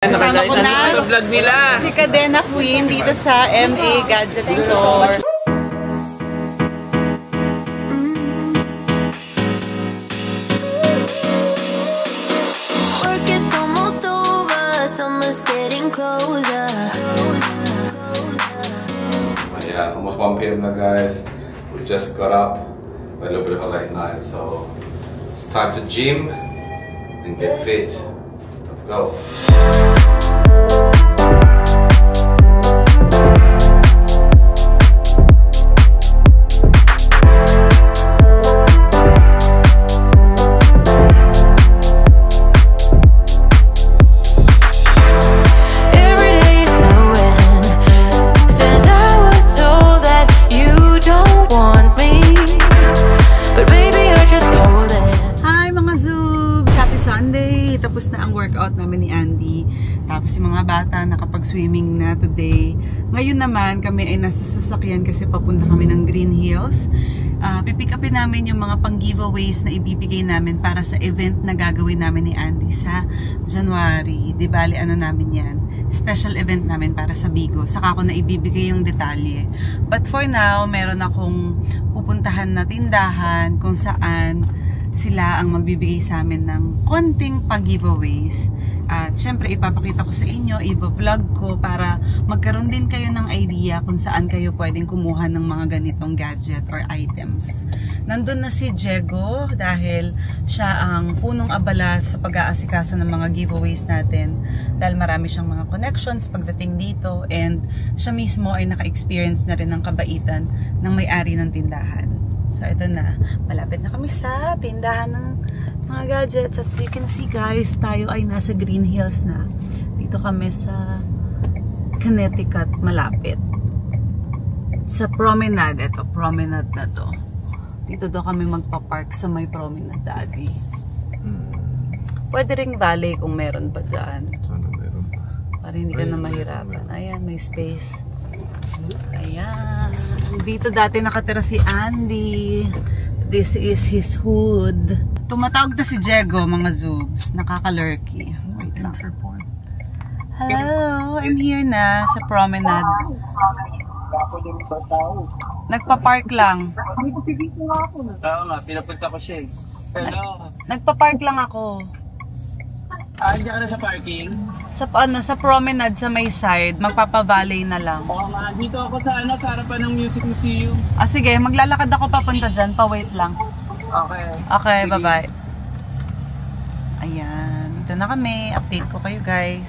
Kasama ko na vlog nila si Cadena Queen dito sa MA Gadget Store. Yeah, almost 1 PM now, guys. We just got up. A little bit of a late night, so it's time to gym and get fit. Let's go. Tapos na ang workout namin ni Andy. Tapos yung mga bata nakapag-swimming na today. Ngayon naman kami ay nasa sasakyan kasi papunta kami ng Green Hills. Pipick upin namin yung mga pang-giveaways na ibibigay namin para sa event na gagawin namin ni Andy sa January. Di bali ano namin yan? Special event namin para sa Bigo. Saka ko na ibibigay yung detalye. But for now, meron akong pupuntahan na tindahan kung saan sila ang magbibigay sa amin ng konting pag-giveaways. At syempre ipapakita ko sa inyo, i-vlog ko para magkaroon din kayo ng idea kung saan kayo pwedeng kumuha ng mga ganitong gadget or items. Nandun na si Diego dahil siya ang punong abala sa pag-aasikaso ng mga giveaways natin dahil marami siyang mga connections pagdating dito and siya mismo ay naka-experience na rin ng kabaitan ng may-ari ng tindahan. So, ito na. Malapit na kami sa tindahan ng mga gadgets. At so you can see guys, tayo ay nasa Green Hills na. Dito kami sa Connecticut, malapit. Sa promenade. Ito, promenade na to. Dito daw kami magpa-park sa may promenade daddy. Pwede ring valley kung meron pa dyan. Sana meron pa. Para hindi ka na mahirapan. Ayan, may space. Ayan. Dito dati nakatira si Andy. This is his hood. Tumatawag na si Diego, mga zoobs. Nakaka-lurky. Wait lang. Hello, I'm here na sa promenade. Nagpa-park lang. Oo nga, pinapunta ko siya. Hello. Nagpa-park lang ako. Andiyan ka na sa parking? Sa promenade sa may side, magpapa-valley na lang. Oo nga, dito ako sa sa harapan ng Music Museum. Sige, maglalakad ako papunta dyan, pa-wait lang. Okay. Okay, bye-bye. Ayan, dito na kami. Update ko kayo guys.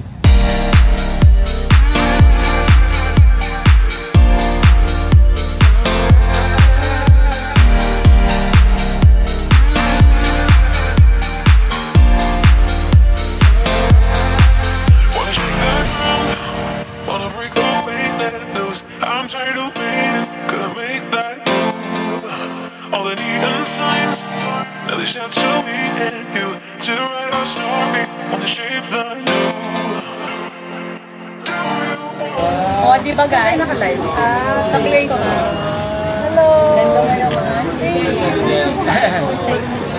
O, di ba guys? Naka-live sa place ko. Hello! Ganda mo naman.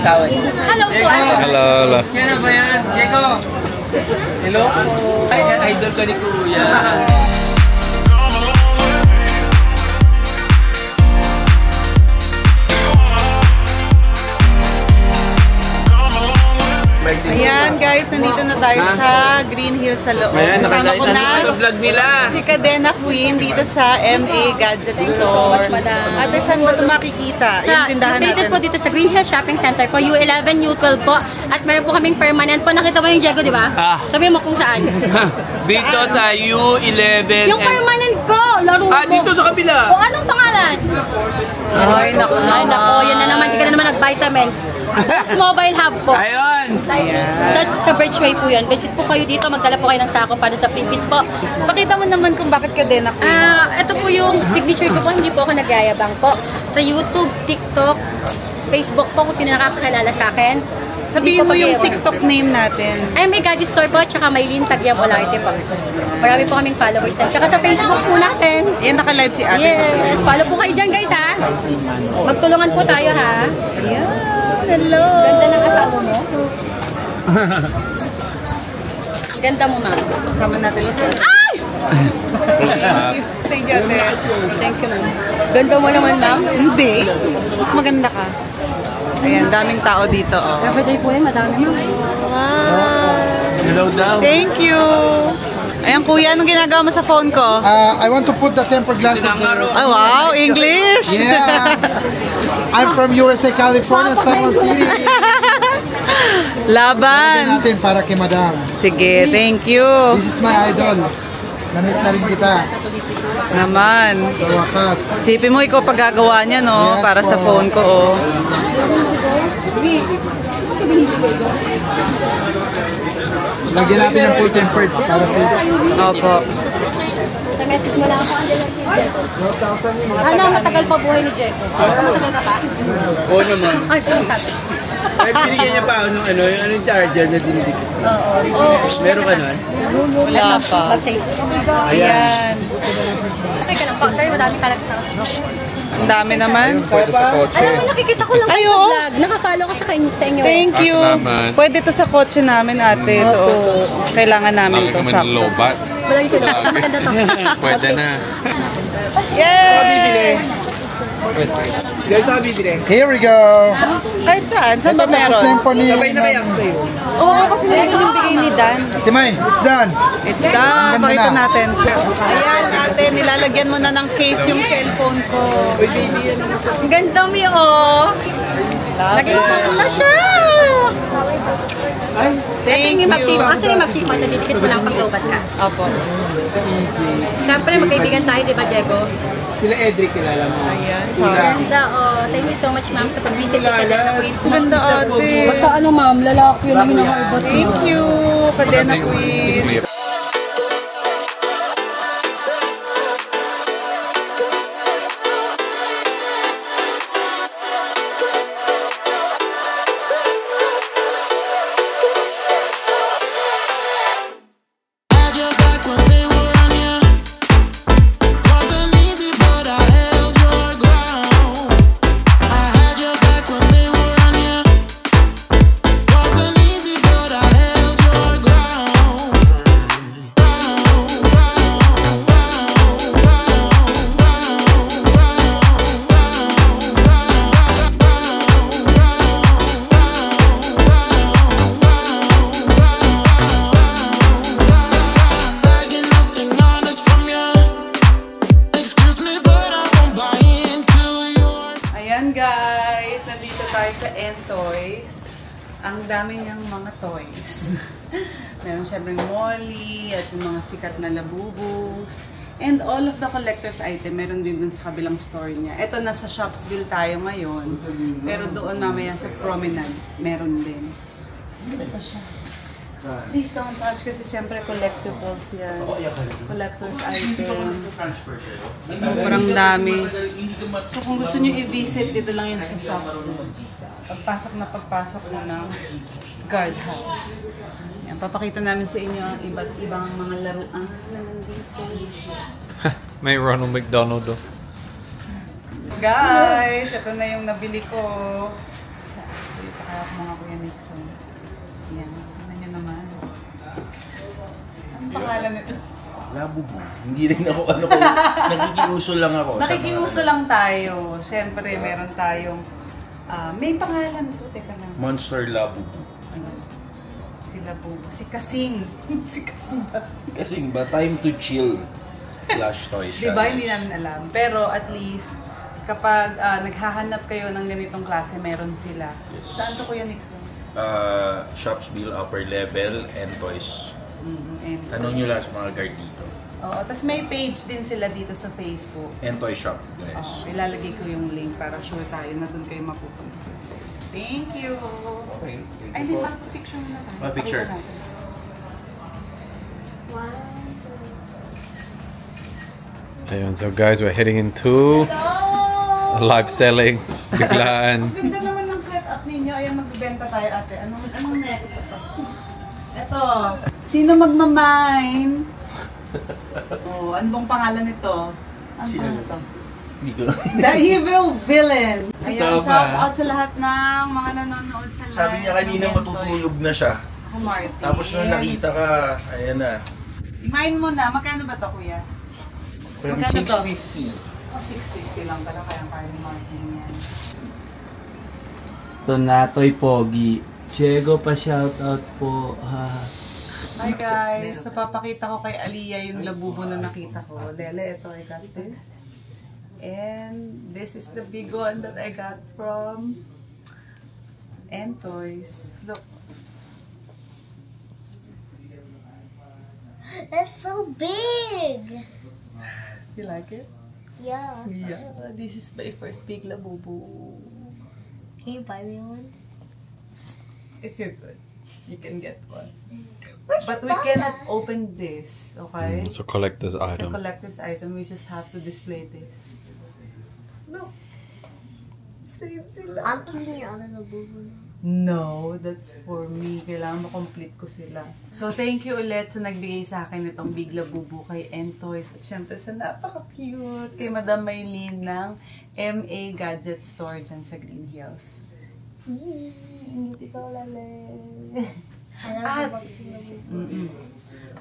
Hello po! Hello, hello. Yan na ba yan? Diego! Hello? Ay, idol ko ni Kuya. Ayan guys, nandito na tayo sa Green Hills sa loob. Kasama ko na vlog nila si Cadena Queen dito sa MA Gadget Store. Ate, saan ba ito makikita? Yung tindahan natin. Po dito sa Green Hills Shopping Center po, U11, U12 po. At meron po kaming permanent po. Nakita mo yung Diego, di ba? Sabihin mo kung saan. Dito sa U11. Yung permanent ko, laro mo. Dito sa kabila. O, anong pangalan? Ay, naku. Ay, naku. Yan na naman. Hindi ka na naman nag-vitamins. Mobile Hub po. Ayun. Sa Birchway po yun. Visit po kayo dito. Magdala po kayo ng sako para sa freebies po. Pakita mo naman kung bakit Cadena Queen. Ito po yung signature ko po. Hindi po ako nagyayabang po. Sa YouTube, TikTok, Facebook po kung sino nakakakilala sa akin. Sabihin mo yung TikTok name natin. MA Gadget Store po. Tsaka Maylene Tagyam Olarte po. Marami po kaming followers din. Tsaka sa Facebook po natin. Yan, naka-live si ate. Yes. Follow po kayo dyan guys ha. Magtulungan po tayo ha. Ayan. Hello. Ganda ng asawa mo. Ganda mo, ma'am. Sama natin. Ay! Thank you, ate. Thank you, ma'am. Ganda mo naman, ma'am. Hindi. Mas maganda ka. Ayan, daming tao dito, oh. Everyday po yun, madami, ma'am. Wow. Hello daw. Thank you. Ayan, kuya, anong ginagawa mo sa phone ko? I want to put the tempered glass of the... Oh, wow, English! Yeah! I'm from USA, California, San Juan City. Laban! Natin para kay Madam. Sige, thank you. This is my idol. Namit na rin kita. Naman. Sa wakas. Sipin mo, ikaw paggagawa niya, no? Yes, para sa po. phone ko, oh. Lagyan natin ng full tempered para sa... Opo. Message mo lang ako, ano, matagal pa buhay ni Jeko? Matagal ka pa? Oo naman. Ay, sabi. Ay, binigyan niya pa ako nung yung charger na dinidikit. Oo. Meron ka nun? Wala pa. Mag-save. Ayan. Teka lang po, sir, madami talaga sa Ang dami naman. Pwede sa kotse. Alam mo, nakikita ko lang Ay, kayo sa oo. vlog. Naka-follow ko sa inyo. Thank you. Salamat. Pwede to sa kotse namin, ate. Ito. Kailangan namin Lagi to. ka man Sakto. low bat. Wala yung lang. Maganda to. Pwede na. Yay! Dahil sa bibili. Here we go! Kahit saan? Saan ba Tapos na meron? yung po ni... Sabay na kaya ako sa'yo. Oo, kasi nandun yung bigay ni Dan. Timay, it's done! It's done. Ganda Pakita na. natin. Ayan, ate. Nilalagyan mo na ng case yung cellphone ko. Ang ganda mo oh. Naging phone na siya. Ay, Thank you. Actually, mag-sipon. Nadidikit mo lang pag-lobat ka. Opo. Siyempre, magkaibigan tayo, di ba, Diego? sila Edric kilala mo. Ayan. Ganda, oh. Thank you so much, ma'am, sa pag-visit sa Cadena Queen. Ganda, ate. Basta ano, ma'am, lalaki yun ang hinaharbot. Thank you, Cadena Queen. Guys, nandito tayo sa Entoys. Ang dami niyang mga toys. Meron syempre Molly at yung mga sikat na labubus. And all of the collector's item, meron din dun sa kabilang store niya. Ito, nasa Shopsville tayo ngayon. Pero doon mamaya sa Promenade, meron din. Ito siya. Please don't touch kasi syempre collectibles yan. Collector's item. Sobrang dami. So kung gusto nyo i-visit, dito lang yun sa Shopsville. Pagpasok mo ng guardhouse. Yan, papakita namin sa inyo ang iba't ibang mga laruan na nandito. May Ronald McDonald do. Guys, ito na yung nabili ko. Dito kaya ako mga Kuya Nixon. Yan, tignan nyo naman. Ang pangalan nito? Labubu. Hindi rin ako, nakikiuso lang ako. Nakikiuso lang tayo. Siyempre, meron tayong, may pangalan to, teka lang. Monster Labubu. Si Labubu. Si Kasing. Si Kasing ba? Kasing ba, time to chill. Flash toys. Diba, hindi namin alam. Pero at least, kapag naghahanap kayo ng ganitong klase, meron sila. Yes. Saan to, Kuya Nixon? Shopsville upper level and toys. And Tanong nyo lang sa mga guard dito. Oo, tapos may page din sila dito sa Facebook. And toy shop, guys. Oo, ilalagay ko yung link para sure tayo na doon kayo mapupunta. Thank you! Okay. Ay, hindi, picture muna tayo. Picture. Pakita natin. Ayun, so guys, we're heading into live selling. Biglaan. Ganda naman ng setup ninyo. Ayan, magbibenta tayo, ate. Anong next? Ito. Sino magmamine? Oh, ano bang pangalan nito? Ano pangalan nito? Hindi ko The Evil Villain. Ayan, Tama. shout out sa lahat ng mga nanonood sa live. Sabi niya kanina ng matutulog na siya. Naku, Martin. Tapos nung nakita ka, ayan na. Imahin mo na, magkano ba ito, kuya? From Magkano to? 650. Oh, 650 lang pala kaya ni Martin yan. Ito na, Toy Pogi. Diego pa shoutout po. Ha. Hi guys! So, papakita ko kay Aliyah yung labubo na nakita ko. Lele, ito, I got this. And this is the big one that I got from Entoys. Look. That's so big! You like it? Yeah. Yeah. This is my first big labubo. Can you buy me one? If you're good, you can get one. Where'd But you we buy cannot that? open this, okay? It's a collector's It's a item. collector's item. We just have to display this. Look. Same sila. I'm keeping your other labubu. No, that's for me. Kailangan ma-complete ko sila. So, thank you ulit sa nagbigay sa akin itong Big Labubu kay Entoys. At syempre sa napaka-cute kay Madam Maylene ng MA Gadget Store dyan sa Green Hills. Hindi ko lale. At,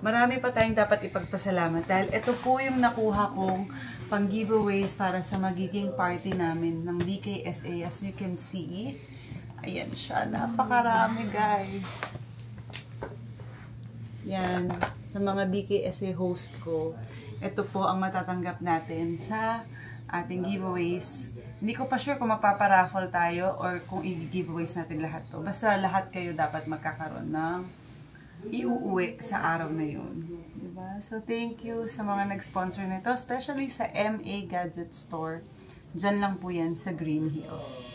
marami pa tayong dapat ipagpasalamat dahil ito po yung nakuha kong pang-giveaways para sa magiging party namin ng DKSA. As you can see, ayan siya. Napakarami, guys. Yan. Sa mga DKSA host ko, ito po ang matatanggap natin sa ating giveaways. Hindi ko pa sure kung magpaparaffle tayo or kung i-giveaways natin lahat to. Basta lahat kayo dapat magkakaroon ng iuuwi sa araw na yun. Diba? So, thank you sa mga nag-sponsor nito, especially sa MA Gadget Store. Diyan lang po yan sa Green Hills.